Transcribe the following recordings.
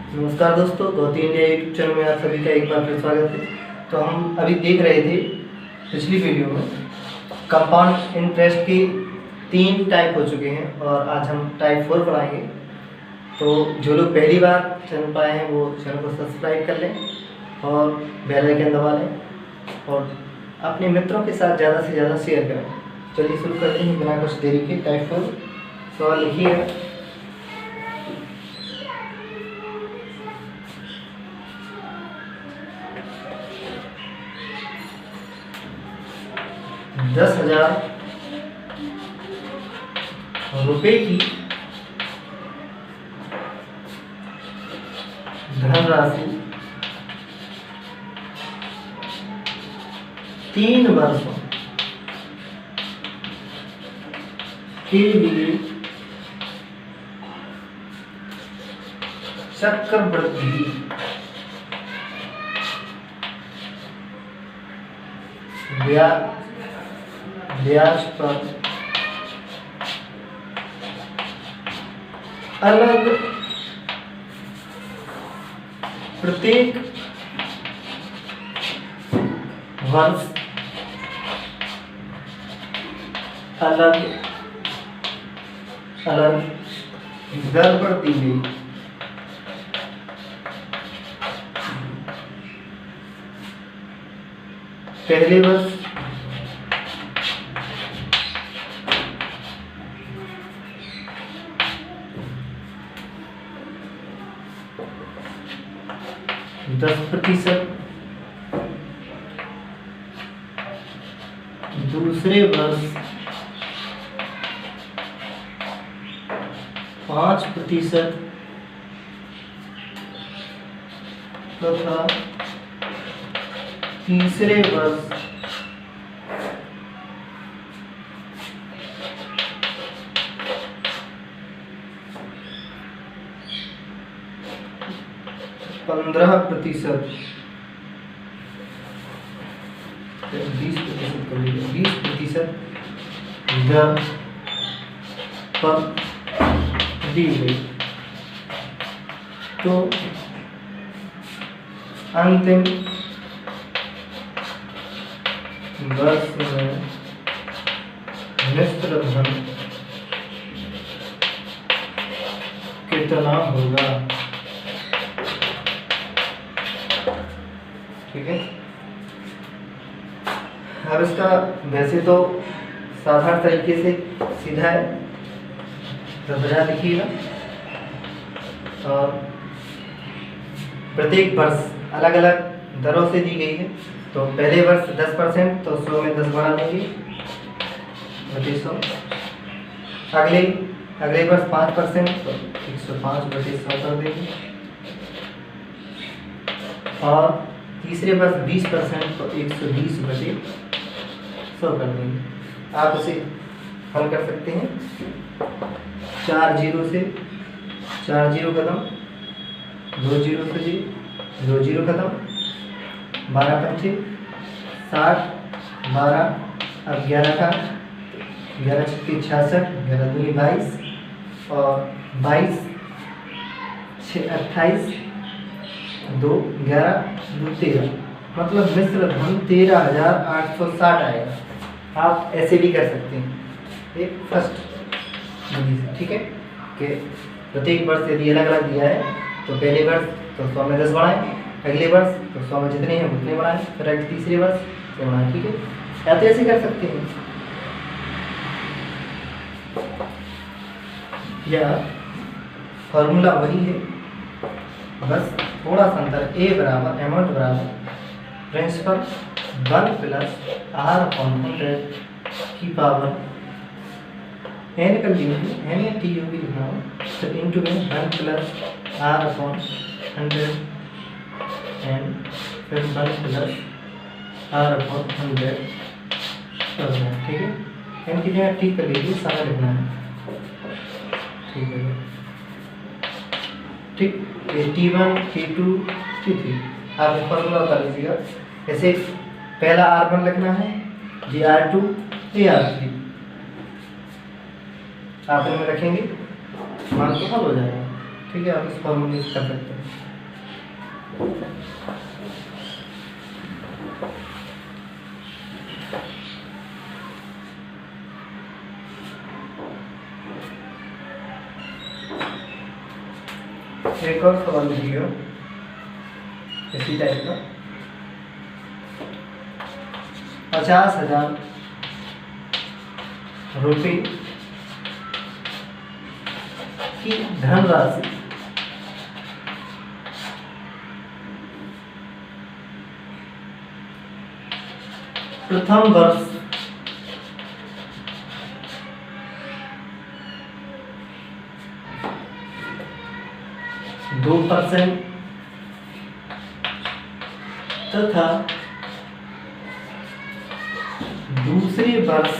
नमस्कार दोस्तों, Gauti India YouTube channel में आप सभी का एक बार फिर स्वागत है। तो हम अभी देख रहे थे पिछली वीडियो में कंपाउंड इंटरेस्ट की 3 टाइप हो चुके हैं और आज हम टाइप 4 पढ़ाएंगे। तो जो लोग पहली बार चैनल पर आए हैं वो चैनल को सब्सक्राइब कर लें और बेल आइकन दबा लें और अपने मित्रों के साथ ज़्यादा से ज़्यादा शेयर करें। चलिए शुरू करते हैं बिना कुछ देरी के। टाइप 4 सवाल लिखिएगा। ₹10,000 की धनराशि 3 वर्षों के लिए चक्रवृद्धि ब्याज पर अलग प्रत्येक वर्ष अलग अलग दर पर दी गई। पहले वर्ष 10%, दूसरे वर्ष 5% तथा तीसरे वर्ष 15%, 20% दर पर दी गई। तो अंतिम वर्ष में मिश्र धन कितना होगा? ठीक है। अब इसका वैसे तो साधारण तरीके से सीधा है, 10,000 लिखिएगा और प्रत्येक वर्ष अलग अलग दरों से दी गई है। तो पहले वर्ष 10%, तो 100 में 10 बढ़ा देंगे 100। अगले वर्ष 5%, तो 105/100 कर देंगे। और तीसरे वर्ष 20%, तो 120/100 कर देंगे। आप उसे हल कर सकते हैं। 4 जीरो से 4 जीरो खत्म, 2 जीरो से 2 जीरो खत्म, 12 पंचे 60, 12 अब 11 का 11 छक्के 66, 11 दूनी 22 और 22 6 28, 2 11 2 13, मतलब मिश्र धन 13,860 आएगा। आप ऐसे भी कर सकते हैं एक फर्स्ट विधि से। ठीक है कि प्रत्येक वर्ष यदि अलग अलग दिया है तो पहले वर्ष तो 100 में 10 बढ़ाएं, अगले वर्ष तो 100 में जितने हैं उतने बढ़ाएं, फिर तीसरे वर्ष से बढ़ाएं। ठीक है, या तो ऐसे कर सकते हैं या फॉर्मूला वही है, बस थोड़ा सा अंतर। ए बराबर अमाउंट बराबर प्रिंसिपल 1 + R/100 की पावर n कर ली है, n या t होगी लिखना हो तो इंटू में 1 + R/100 n फिर 1 + R/100 करना है। ठीक है, n की जगह t कर लीजिए, सारा लिखना है। ठीक है, ठीक। T1 T2 T3 आप फॉर्मूला बता लीजिएगा। जैसे पहला R1 लिखना है, जी R2 ये R3 आप इनमें रखेंगे, मान तो हल हो जाएगा। ठीक है, आप इस फॉर्मूले से कर सकते हैं। एक और सवाल लिखिएगा इसी टाइप का। 50,000 रुपये की धनराशि प्रथम वर्ष 2% तथा दूसरे वर्ष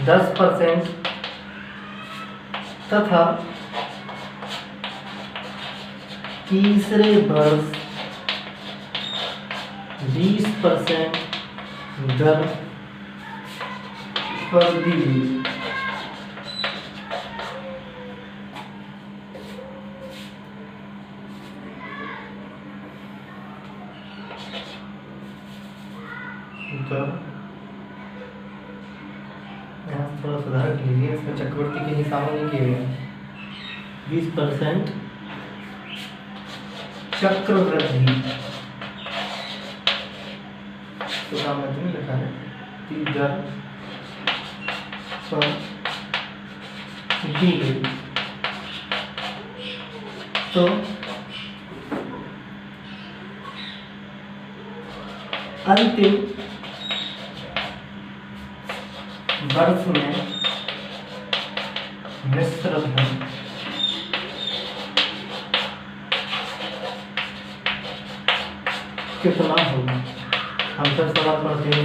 10% तथा तीसरे वर्ष 20% दर पर दी गई। यहाँ थोड़ा सुधार कीजिए, इसमें चक्रवृद्धि के निशान नहीं किए गए। 20% चक्रवृद्धि तो काम में नहीं लिखा है, दर पर दी गई। तो अंतिम वर्ष में मिश्र धन कितना होगा? हम फिर सवाल पढ़ते हैं।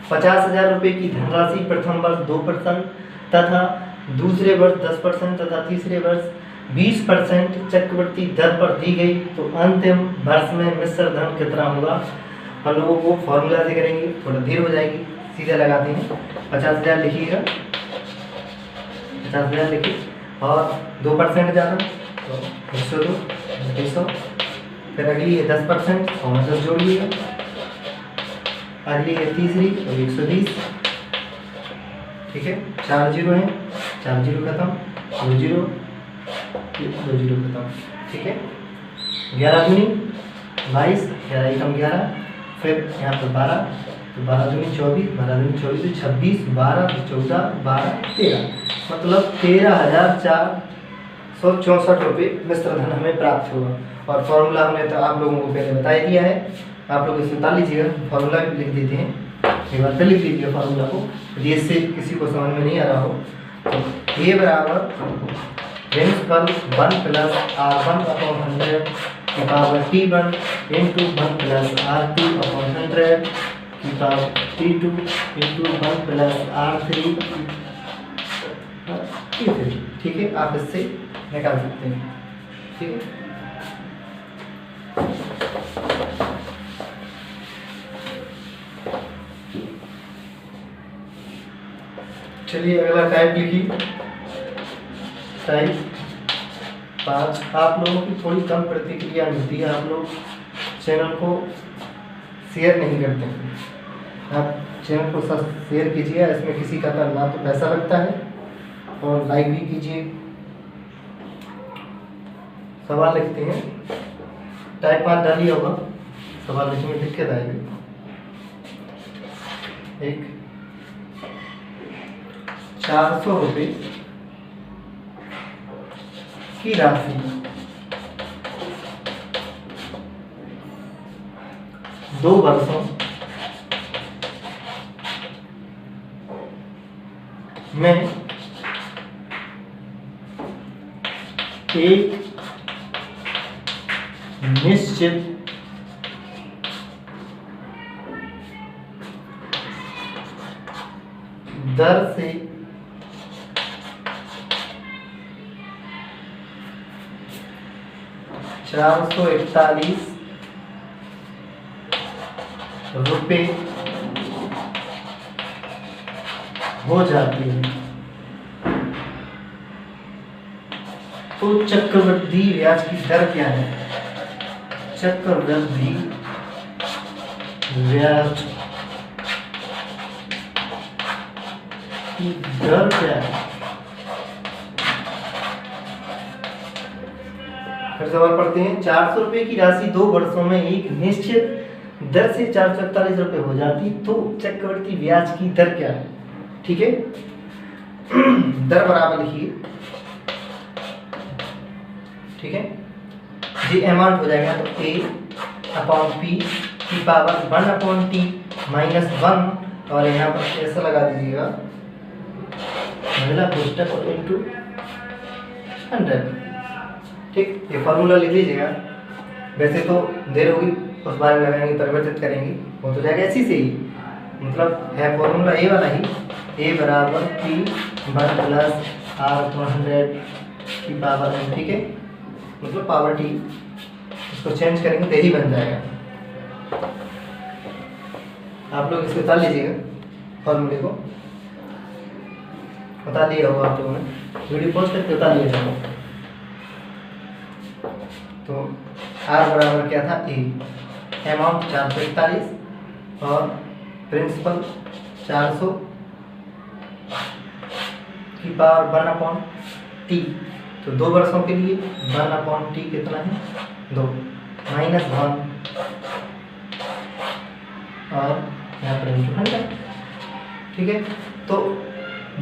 50,000 रुपये की धनराशि प्रथम वर्ष 2% तथा दूसरे वर्ष 10% तथा तीसरे वर्ष 20% चक्रवृद्धि दर पर दी गई, तो अंतिम वर्ष में मिश्र धन कितना होगा? हम लोगों को फॉर्मूला से करेंगे, थोड़ा देर हो जाएगी, सीधे लगाते हैं। 50,000 लिखिएगा, 50,000 लिखिए और 2% ज़्यादा तो 102, 200। फिर अगली है 10% और 10 जोड़िएगा, अगली है तीसरी तो 120। ठीक है, 4 जीरो हैं, 4 जीरो खत्म, 2 जीरो, 2 जीरो खत्म। ठीक है, 11 दूनी 22, 11 एकम 11, फिर यहाँ पर 12 तो 12 दूनी 24, 12 दूनी 24, 26, 12, 14, 12, 13, मतलब 13,464 रुपये मिश्र धन हमें प्राप्त हुआ। और फॉर्मूला हमने तो आप लोगों को पहले बता ही दिया है, आप लोग इसे बता लीजिएगा, फॉर्मूला भी लिख देते हैं, एक बार फिर लिख लीजिए फॉर्मूला को, यदि इससे किसी को समझ में नहीं आ रहा हो तो ये बराबर प्रिंसिपल 1 प्लस R1 अपॉन 100 की power T1 into 1 plus R2 upon 100 की power T2 into 1 plus R3 T3। ठीक है, आप इससे निकाल सकते हैं। ठीक है, चलिए अगला टाइप लिखिए, टाइप 5। आप लोगों की थोड़ी कम प्रतिक्रिया मिलती है, आप लोग चैनल को शेयर नहीं करते हैं। आप चैनल को शेयर कीजिए, इसमें किसी का ना तो पैसा लगता है और लाइक भी कीजिए। सवाल लिखते हैं, टाइप 5 डालिए होगा, सवाल लिखने में दिक्कत आएगी। एक 400 रुपये की राशि दो वर्षों में एक निश्चित दर से $441 रुपए हो जाती है। तो चक्रवृद्धि ब्याज की दर क्या है? चक्रवृद्धि ब्याज की दर क्या है? फिर सवाल पढ़ते हैं। 400 रुपए की राशि 2 वर्षों में एक निश्चित दर से 441 रुपए हो जाती, तो चक्रवृद्धि ब्याज की दर क्या है? ठीक है, दर बराबर लिखिए। ठीक है, ये अमाउंट हो जाएगा तो a अपॉन p की पावर 1 अपॉन t माइनस 1, और यहाँ पर ऐसा लगा दीजिएगा पहला कोष्टक और इंटू 100। ठीक, ये फॉर्मूला लिख लीजिएगा। वैसे तो देर होगी, उस बारे में लगाएंगे, परिवर्तित करेंगे, वो तो जाएगा ऐसी से ही, मतलब है फॉर्मूला ए वाला ही, a बराबर p 1 प्लस r/100 की पावर n। ठीक है, मतलब पावर t, इसको चेंज करेंगे तो यही बन जाएगा। आप लोग इसको उतार लीजिएगा, फॉर्मूले को उतार लिया होगा आप लोगों ने, वीडियो पॉज करके उतार लिया होगा। तो r बराबर क्या था? a, अमाउंट 441 और प्रिंसिपल 400 की पावर 1 अपॉन t। तो 2 वर्षों के लिए 1 अपॉन t कितना है? 2 माइनस 1, और यहाँ पर इंटू 100। ठीक है, तो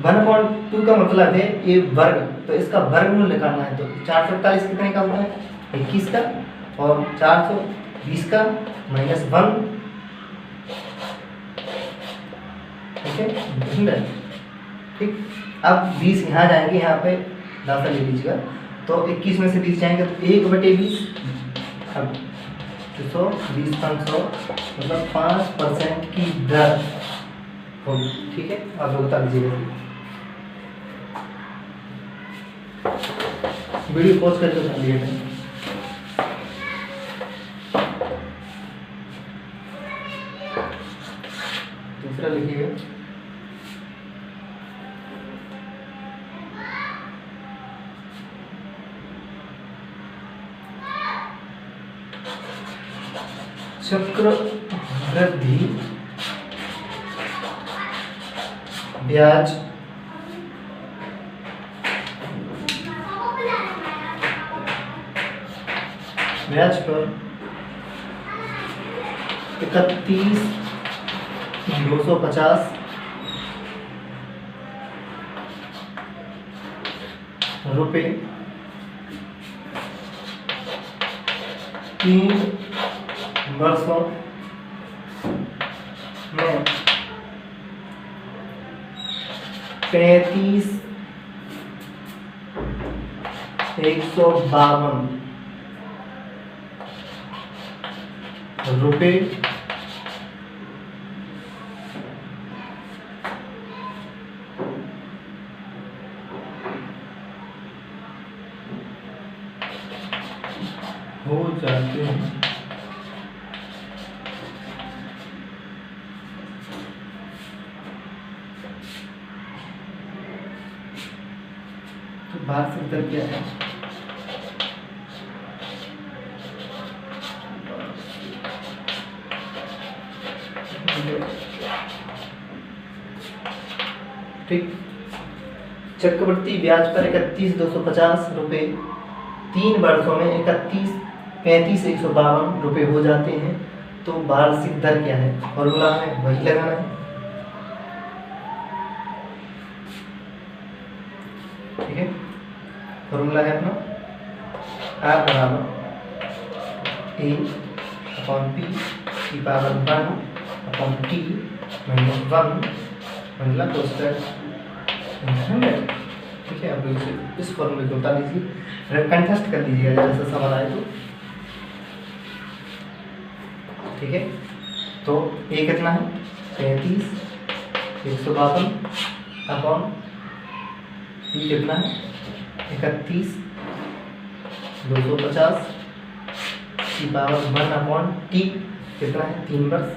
1/2 का मतलब है ये वर्ग, तो इसका वर्गमूल निकालना है। तो 441 कितने का होता है? 21 का, और 420 का माइनस 1। ठीक है, ठीक। अब 20 यहाँ जाएंगे, यहाँ पे दाखिल ले लीजिएगा, तो 21 में से 20 जाएंगे तो 1/20। अब 100 20 500 मतलब 5% की दर होगी। ठीक है, आप लोग बता दीजिएगा। वीडियो पॉज करके कर लिए थे। दूसरा लिखिएगा, चक्रवृद्धि ब्याज पर 31,250 रुपये 3 वर्षों में 35,152 रुपये हो जाते हैं। तो वार्षिक दर क्या है? ठीक, चक्रवृद्धि ब्याज पर 31,250 रुपये 3 वर्षों में 35,152 रुपये हो जाते हैं। तो वार्षिक दर क्या है? फॉर्मूला में वही लगाना है। ठीक है, फॉर्मूला है अपना r बराबर a अपॉन p की पावर 1 अपॉन t माइनस 1 मतलब कोष्टक 100। ठीक है, आप लोग इस फॉर्मूले को उतार लीजिए, कंटेस्ट कर लीजिएगा जैसा सवाल आए तो। ठीक है, तो a कितना है? 35,152 अपॉन p कितना है? 31,250 की पावर 1 अपॉन t कितना है? 3 वर्ष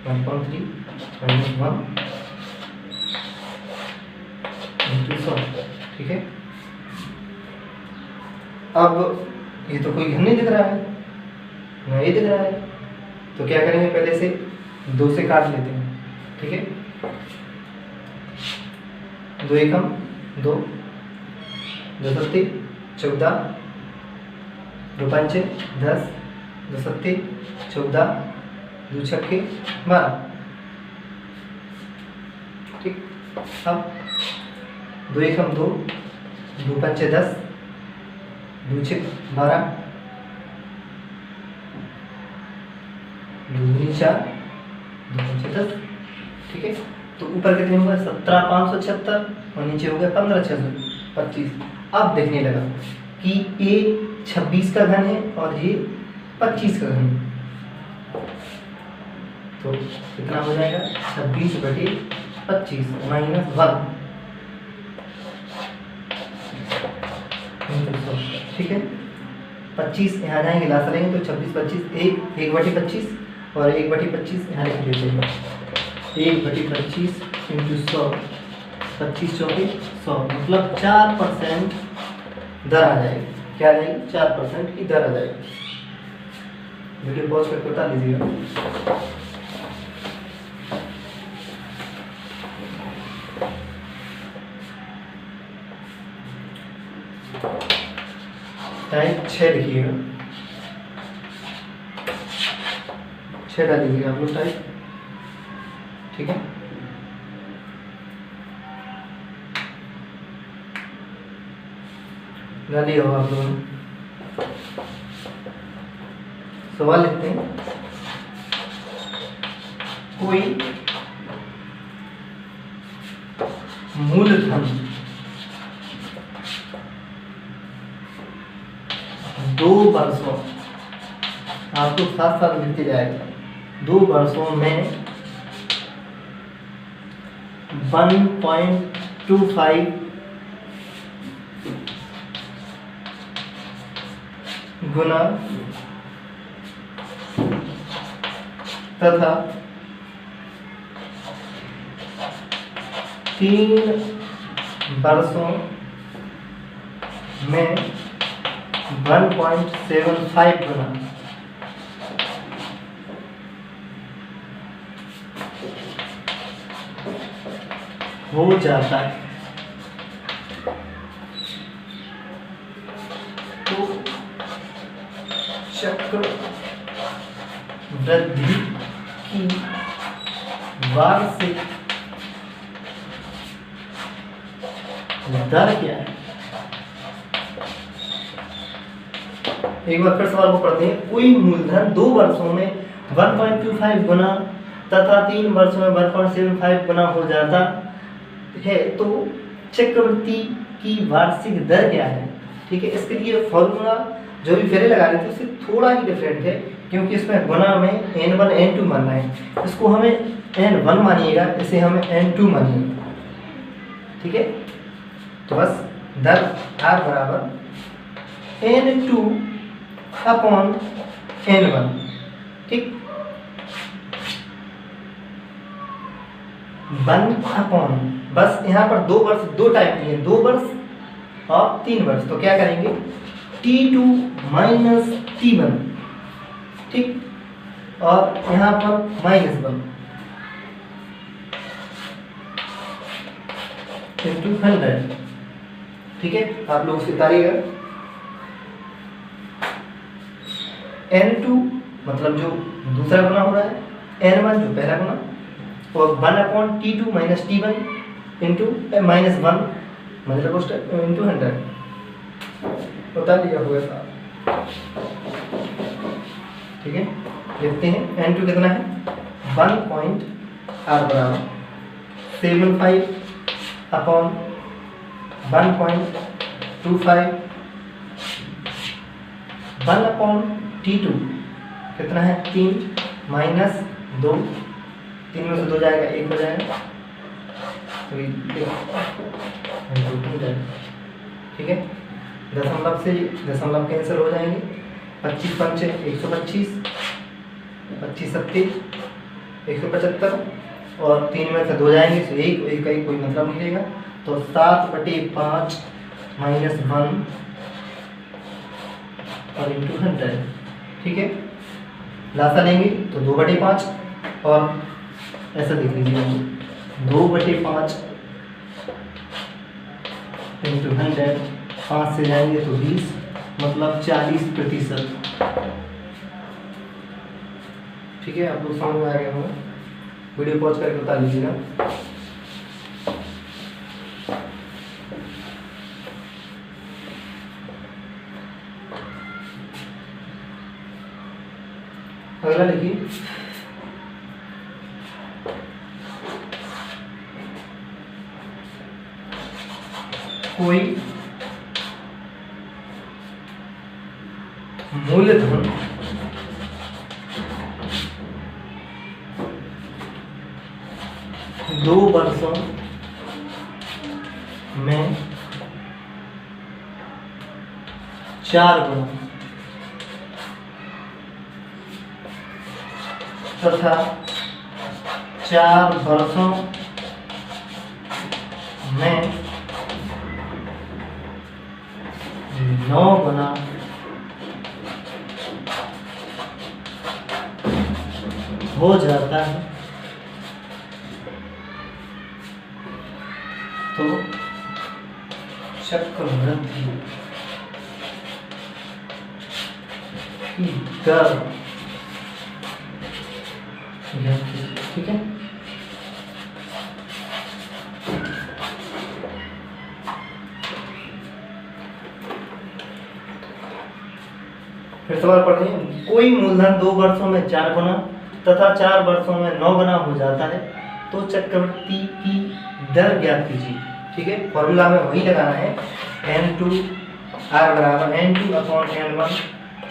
1.3 माइनस 1 इंटू 100, ठीक है। अब ये तो कोई घन नहीं दिख रहा है, नहीं दिख रहा है, तो क्या करेंगे, पहले से 2 से काट लेते हैं, ठीक है। 2 एकम 2, 2 सत्ती 14, 2 पंचे 10, 2 सत्ती 14, 2 छक्के 12, ठीक। अब 2 एकम 2, 2 पंचे 10, 2 छक 12, 2 दूनी 4, 2 पंचे 10, ठीक है। तो ऊपर कितने हुए, 17,576 और नीचे हो गए 15,625। अब देखने लगा कि ये 26 का घन है और ये 25 का घन है, तो कितना हो जाएगा, 26/25 माइनस 1, ठीक है। 25 यहाँ जाएंगे, लास्ट रहेंगे, तो 26 25 1/25 और 1/25 यहाँ लिख देते हैं, 1/25 इंटू 100, 25 चौके 100, मतलब 4% दर आ जाएगी। क्या आ जाएगी, 4% की दर आ जाएगी। वीडियो पॉज करके बता लीजिएगा। टाइप 6 लिखिएगा, 6 डाल दीजिएगा आप लोग टाइप, ठीक है। डालिए हो आप लोग, सवाल लिखते हैं, कोई मूलधन 2 वर्षों, आपको साथ साथ लिखते जाएगा, 2 वर्षों में 1.25 गुना तथा 3 वर्षों में 1.75 गुना हो जाता है। तो चक्र वृद्धि की वार्षिक दर क्या है। एक बार फिर सवाल को पढ़ते हैं, कोई मूलधन 2 वर्षों में 1.25 गुना तथा 3 वर्षों में 1.75 गुना हो जाता है, तो चक्रवृद्धि की वार्षिक दर क्या है, ठीक है। इसके लिए फॉर्मूला जो भी फेरे लगा रहे थे उससे थोड़ा ही डिफरेंट है, क्योंकि इसमें गुना में n1 n2 मानना है, इसको हमें n1 मानिएगा, इसे हमें n2 मानिएगा, ठीक है। तो बस दर r बराबर n2 अपॉन n1, ठीक। 1 अपॉन, बस यहाँ पर 2 वर्ष 2 टाइप की है, 2 वर्ष और 3 वर्ष, तो क्या करेंगे, T2 माइनस T1, ठीक, और यहाँ पर -1 इंटू 100, ठीक है। आप लोग उतारिएगा, n2 मतलब जो दूसरा गुना हो रहा है, n1 जो पहला गुना, और 1 upon T2 minus T1 into -1 मतलब इंटू 100, बता दिया होगा साहब, ठीक है। देखते हैं n2 कितना है, 1.r बराबर 75 अपॉन 1.25, 1 अपॉन T2 कितना है, 3 माइनस 2, 3 में से 2 जाएगा, 1 हो जाएगा, तो ठीक है। दशमलव से दशमलव कैंसिल हो जाएंगे, 25 पंचे 125, 25 सत्ती 175 और 3 में से 2 जाएंगे तो 1 का ही कोई मतलब नहीं रहेगा। तो 7/5 -1 और इंटू 100, ठीक है। लासा लेंगे तो 2/5 और ऐसा देख लीजिए 2/5 इंटू 100, 5 से जाएंगे तो 20, मतलब 40%। ठीक है, आप लोग समझ में आ गया होगा। वीडियो पॉज करके बता लीजिएगा। अगला लिखिए, कोई मूलधन दो वर्षों में 4 गुना तथा 4 वर्षों में 9 गुना हो जाता है तो चक्रवृद्धि की दर, ठीक है। फिर सवाल पढ़ रहे हैं, कोई मूलधन 2 वर्षों में 4 गुना तथा 4 वर्षों में 9 गुना हो जाता है तो चक्रवृद्धि की दर ज्ञात कीजिए, ठीक है। फॉर्मूला में वही लगाना है, N2R बराबर N2/N1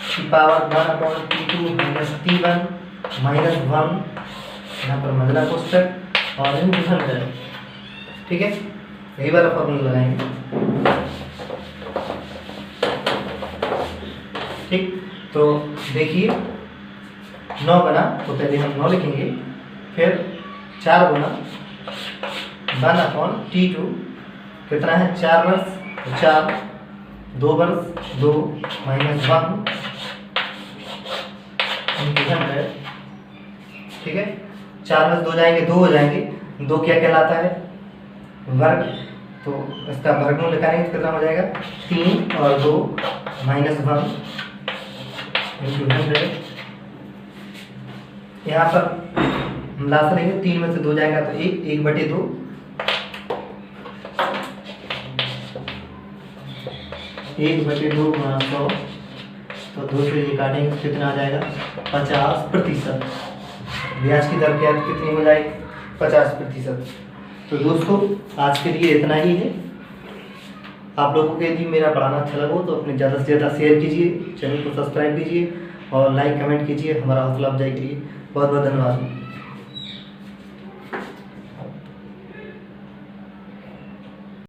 की पावर 1/T2 - T1 - 1, यहाँ पर मजला कोष्टक और इंटू 100, ठीक है। यही वाला फॉर्मूला लगाएंगे, ठीक। तो देखिए 9 गुना, तो पहले हम 9 लिखेंगे, फिर 4 गुना 1/T2 कितना है 4 वर्ष, तो 4, 2 वर्ष 2 - 1 इंटू 100, ठीक है। 4 में से 2 जाएंगे 2 हो जाएंगे, 2 क्या कहलाता है वर्ग, तो इसका वर्गमूल निकालेंगे तो कितना हो जाएगा 3 और 2 - 1 इंटू 100। यहाँ पर हम लास्ट लेंगे, 3 में से 2 जाएगा तो 1/2, 1/2 गुणा 100, तो 2 से ये काटेंगे तो कितना आ जाएगा 50%। ब्याज की दर क्या कितनी हो जाएगी 50%। तो दोस्तों आज के लिए इतना ही है। आप लोगों के यदि मेरा पढ़ाना अच्छा लगा तो अपने ज़्यादा से ज़्यादा शेयर कीजिए, चैनल को सब्सक्राइब कीजिए और लाइक कमेंट कीजिए, हमारा हौसला अफजाई करिए। बहुत बहुत धन्यवाद।